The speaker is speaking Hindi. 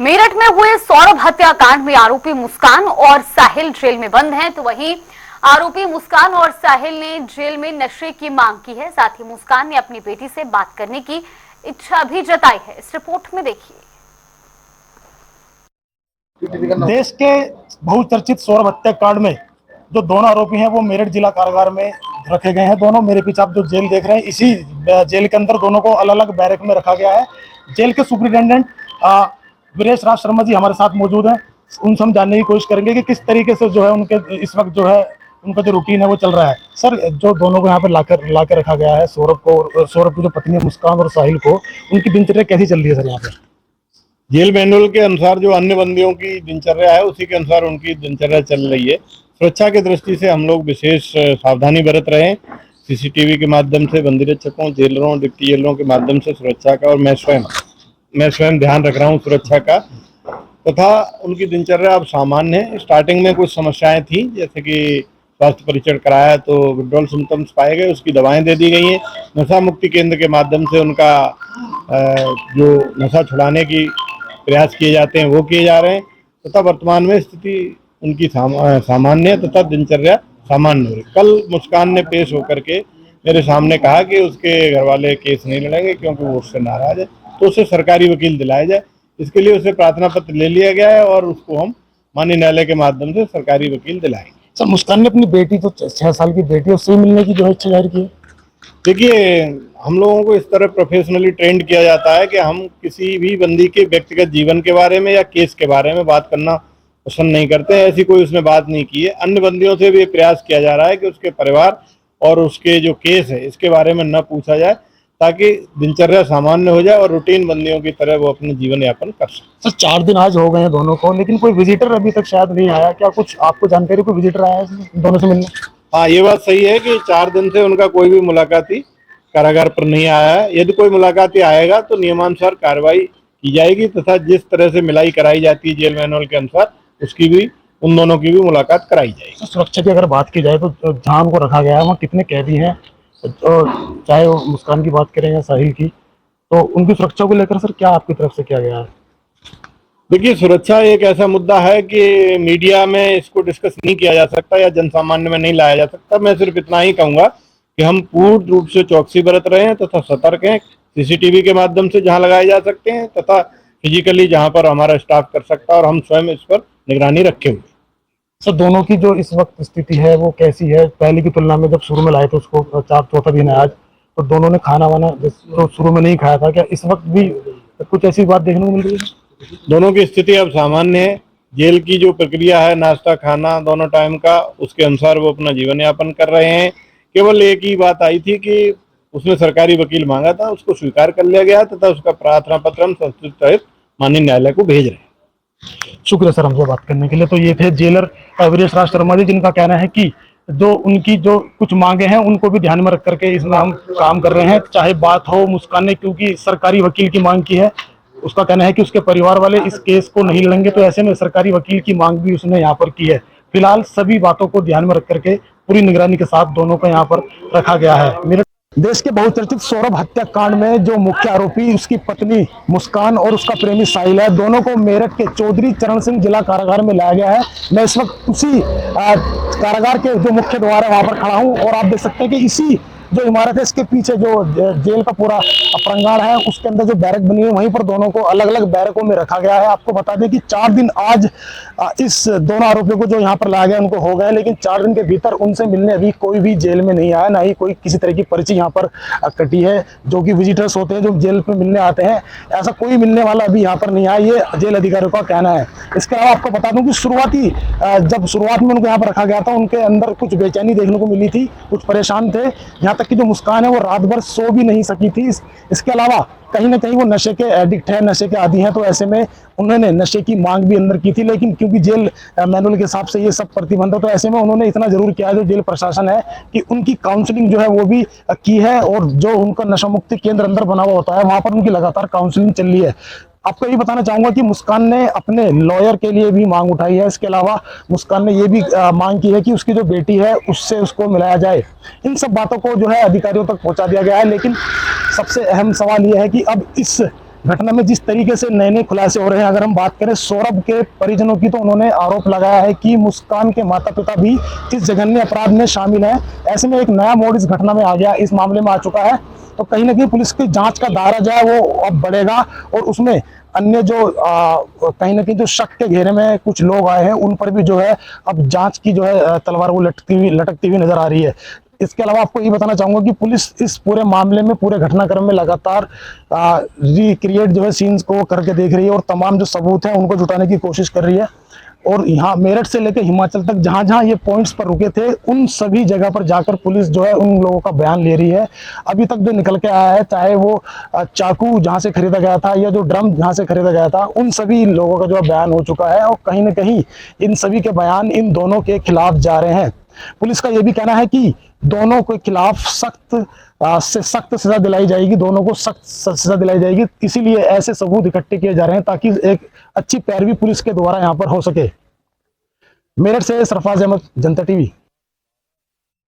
मेरठ में हुए सौरभ हत्याकांड में आरोपी मुस्कान और साहिल जेल में बंद हैं, तो वहीं आरोपी मुस्कान और साहिल ने जेल में नशे की मांग की है। साथ ही मुस्कान ने अपनी बेटी से बात करने की इच्छा भी जताई है। इस रिपोर्ट में देखिए। देश के बहुचर्चित सौरभ हत्याकांड में जो दोनों आरोपी हैं वो मेरठ जिला कारागार में रखे गए हैं। दोनों मेरे पीछे आप जो जेल देख रहे हैं, इसी जेल के अंदर दोनों को अलग अलग बैरक में रखा गया है। जेल के सुपरिटेंडेंट वीरेश राज शर्मा जी हमारे साथ मौजूद हैं। उनसे हम जानने की कोशिश करेंगे कि किस तरीके से जो है उनके इस वक्त जो है उनका जो रूटीन है वो चल रहा है। सर, जो दोनों को यहाँ पर लाकर रखा गया है, सौरभ की जो पत्नी है मुस्कान और साहिल को, उनकी दिनचर्या कैसी चल रही है सर यहाँ पे? जेल मैनुअल के अनुसार जो अन्य बंदियों की दिनचर्या है उसी के अनुसार उनकी दिनचर्या चल रही है। सुरक्षा की दृष्टि से हम लोग विशेष सावधानी बरत रहे हैं। सीसीटीवी के माध्यम से बंदी रक्षकों, जेलरों, डिप्टी जेलरों के माध्यम से सुरक्षा का, और मैं स्वयं ध्यान रख रहा हूँ सुरक्षा का। तथा उनकी दिनचर्या अब सामान्य है। स्टार्टिंग में कुछ समस्याएं थी, जैसे कि स्वास्थ्य परीक्षण कराया तो विड्रॉल सिम्टम्स पाए गए, उसकी दवाएं दे दी गई हैं। नशा मुक्ति केंद्र के माध्यम से उनका जो नशा छुड़ाने की प्रयास किए जाते हैं वो किए जा रहे हैं। तथा वर्तमान में स्थिति उनकी सामान्य है तथा दिनचर्या सामान्य हो रही। कल मुस्कान ने पेश होकर के मेरे सामने कहा कि उसके घर वाले केस नहीं लड़ेंगे क्योंकि वो उससे नाराज है, तो उसे सरकारी वकील दिलाया जाए। इसके लिए उसे प्रार्थना पत्र ले लिया गया है और उसको हम माननीय न्यायालय के माध्यम से सरकारी वकील दिलाएंगे। सर, मुस्कान ने अपनी बेटी, तो 6 साल की बेटी, उससे मिलने की जो है इच्छा जाहिर की है। देखिए, हम लोगों को इस तरह प्रोफेशनली ट्रेंड किया जाता है कि हम किसी भी बंदी के व्यक्तिगत जीवन के बारे में या केस के बारे में बात करना पसंद नहीं करते हैं। ऐसी कोई उसने बात नहीं की है। अन्य बंदियों से भी प्रयास किया जा रहा है कि उसके परिवार और उसके जो केस है इसके बारे में न पूछा जाए, ताकि दिनचर्या सामान्य हो जाए और रूटीन बंदियों की तरह वो अपने जीवन यापन कर सके। सर, 4 दिन आज हो गए हैं दोनों को, लेकिन कोई विजिटर अभी तक शायद नहीं आया। क्या कुछ आपको जानकारी, कोई विजिटर आया है दोनों से मिलने? हाँ, ये बात सही है कि 4 दिन से उनका कोई भी मुलाकाती कारागार पर नहीं आया है। यदि कोई मुलाकाती आएगा तो नियमानुसार कार्रवाई की जाएगी तथा जिस तरह से मिलाई कराई जाती है जेल मैनुअल के अनुसार, उसकी भी, उन दोनों की भी मुलाकात कराई जाएगी। सुरक्षा की अगर बात की जाए तो जहाँ उनको रखा गया है वहाँ कितने कैदी हैं, चाहे वो मुस्कान की बात करें या साहिल की, तो उनकी सुरक्षा को लेकर सर क्या आपकी तरफ से किया गया है? देखिए, सुरक्षा एक ऐसा मुद्दा है कि मीडिया में इसको डिस्कस नहीं किया जा सकता या जनसामान्य में नहीं लाया जा सकता। मैं सिर्फ इतना ही कहूँगा कि हम पूर्ण रूप से चौकसी बरत रहे हैं तथा सतर्क हैं। सीसीटीवी के माध्यम से जहां लगाए जा सकते हैं तथा फिजिकली जहां पर हमारा स्टाफ कर सकता है, और हम स्वयं इस पर निगरानी रखे हुए। सर, दोनों की जो इस वक्त स्थिति है वो कैसी है पहले की तुलना में? जब शुरू में लाए थे उसको, 4 दिन है आज, तो दोनों ने खाना वाना तो शुरू में नहीं खाया था, क्या इस वक्त भी कुछ ऐसी बात देखने को मिल रही है? दोनों की स्थिति अब सामान्य है। जेल की जो प्रक्रिया है, नाश्ता खाना दोनों टाइम का, उसके अनुसार वो अपना जीवन यापन कर रहे हैं। केवल एक ही बात आई थी कि उसने सरकारी वकील मांगा था, उसको स्वीकार कर लिया गया तथा उसका प्रार्थना पत्र हम संस्कृत सहित माननीय न्यायालय को भेज रहे हैं। शुक्रिया सर हमसे बात करने के लिए। तो ये थे जेलर वीरेश राज शर्मा जी, जिनका कहना है कि जो उनकी जो कुछ मांगे हैं उनको भी ध्यान में रख करके इसमें हम काम कर रहे हैं। चाहे बात हो मुस्कान ने क्योंकि सरकारी वकील की मांग की है, उसका कहना है कि उसके परिवार वाले इस केस को नहीं लड़ेंगे, तो ऐसे में सरकारी वकील की मांग भी उसने यहाँ पर की है। फिलहाल सभी बातों को ध्यान में रख करके पूरी निगरानी के साथ दोनों को यहाँ पर रखा गया है। मेरे देश के बहुचर्चित सौरभ हत्याकांड में जो मुख्य आरोपी उसकी पत्नी मुस्कान और उसका प्रेमी साहिल है, दोनों को मेरठ के चौधरी चरण सिंह जिला कारागार में लाया गया है। मैं इस वक्त उसी कारागार के जो मुख्य द्वार है वहां पर खड़ा हूं, और आप देख सकते हैं कि इसी जो इमारत है इसके पीछे जो जेल का पूरा प्रांगण है उसके अंदर जो बैरक बनी है वहीं पर दोनों को अलग अलग बैरकों में रखा गया है। आपको बता दें कि 4 दिन आज इस दोनों आरोपियों को जो यहाँ पर लाया गया उनको हो गए, लेकिन 4 दिन के भीतर उनसे मिलने अभी कोई भी जेल में नहीं आया, ना ही कोई किसी तरह की पर्ची यहाँ पर कटी है। जो कि विजिटर्स होते हैं जो जेल पे मिलने आते हैं, ऐसा कोई मिलने वाला अभी यहाँ पर नहीं आया, ये जेल अधिकारियों का कहना है। इसके अलावा आपको बता दूं कि जब शुरुआत में उनको यहाँ पर रखा गया था उनके अंदर कुछ बेचैनी देखने को मिली थी, कुछ परेशान थे। यहाँ तक कि जो मुस्कान है वो रात भर सो भी नहीं सकी थी। इसके अलावा कहीं ना कहीं वो नशे के एडिक्ट है, नशे के आदी हैं, तो ऐसे में उन्होंने नशे की मांग भी अंदर की थी, लेकिन क्योंकि जेल मैनुअल के हिसाब से ये सब प्रतिबंध है, तो ऐसे में उन्होंने इतना जरूर किया जो जेल प्रशासन है कि उनकी काउंसलिंग जो है वो भी की है, और जो उनका नशा मुक्ति केंद्र अंदर बना हुआ होता है वहां पर उनकी लगातार काउंसलिंग चल रही है। आपको ये बताना चाहूंगा कि मुस्कान ने अपने लॉयर के लिए भी मांग उठाई है। इसके अलावा मुस्कान ने ये भी मांग की है कि उसकी जो बेटी है उससे उसको मिलाया जाए। इन सब बातों को जो है अधिकारियों तक पहुंचा दिया गया है, लेकिन सबसे अहम सवाल यह है कि अब इस घटना में जिस तरीके से नए नए खुलासे हो रहे हैं, अगर हम बात करें सौरभ के परिजनों की, तो उन्होंने आरोप लगाया है कि मुस्कान के माता पिता भी इस जघन्य अपराध में शामिल हैं। ऐसे में एक नया मोड़ इस घटना में आ गया, इस मामले में आ चुका है। तो कहीं ना कहीं पुलिस की जांच का दायरा जो है वो अब बढ़ेगा और उसमें अन्य जो कहीं ना कहीं जो शक के घेरे में कुछ लोग आए हैं उन पर भी जो है अब जांच की जो है तलवार वो लटकती हुई नजर आ रही है। इसके अलावा आपको ये बताना चाहूंगा कि पुलिस इस पूरे मामले में, पूरे घटनाक्रम में लगातार रिक्रिएट जो है सीन्स को करके देख रही है और तमाम जो सबूत हैं उनको जुटाने की कोशिश कर रही है। और यहाँ मेरठ से लेकर हिमाचल तक जहां जहां ये पॉइंट्स पर रुके थे उन सभी जगह पर जाकर पुलिस जो है उन लोगों का बयान ले रही है। अभी तक जो निकल के आया है, चाहे वो चाकू जहां से खरीदा गया था या जो ड्रम जहां से खरीदा गया था, उन सभी लोगों का जो बयान हो चुका है और कहीं ना कहीं इन सभी के बयान इन दोनों के खिलाफ जा रहे हैं। पुलिस का यह भी कहना है कि दोनों के खिलाफ सख्त से सख्त सजा दिलाई जाएगी, दोनों को सख्त सजा दिलाई जाएगी। इसीलिए ऐसे सबूत इकट्ठे किए जा रहे हैं ताकि एक अच्छी पैरवी पुलिस के द्वारा यहां पर हो सके। मेरठ से सरफराज अहमद, जनता टीवी।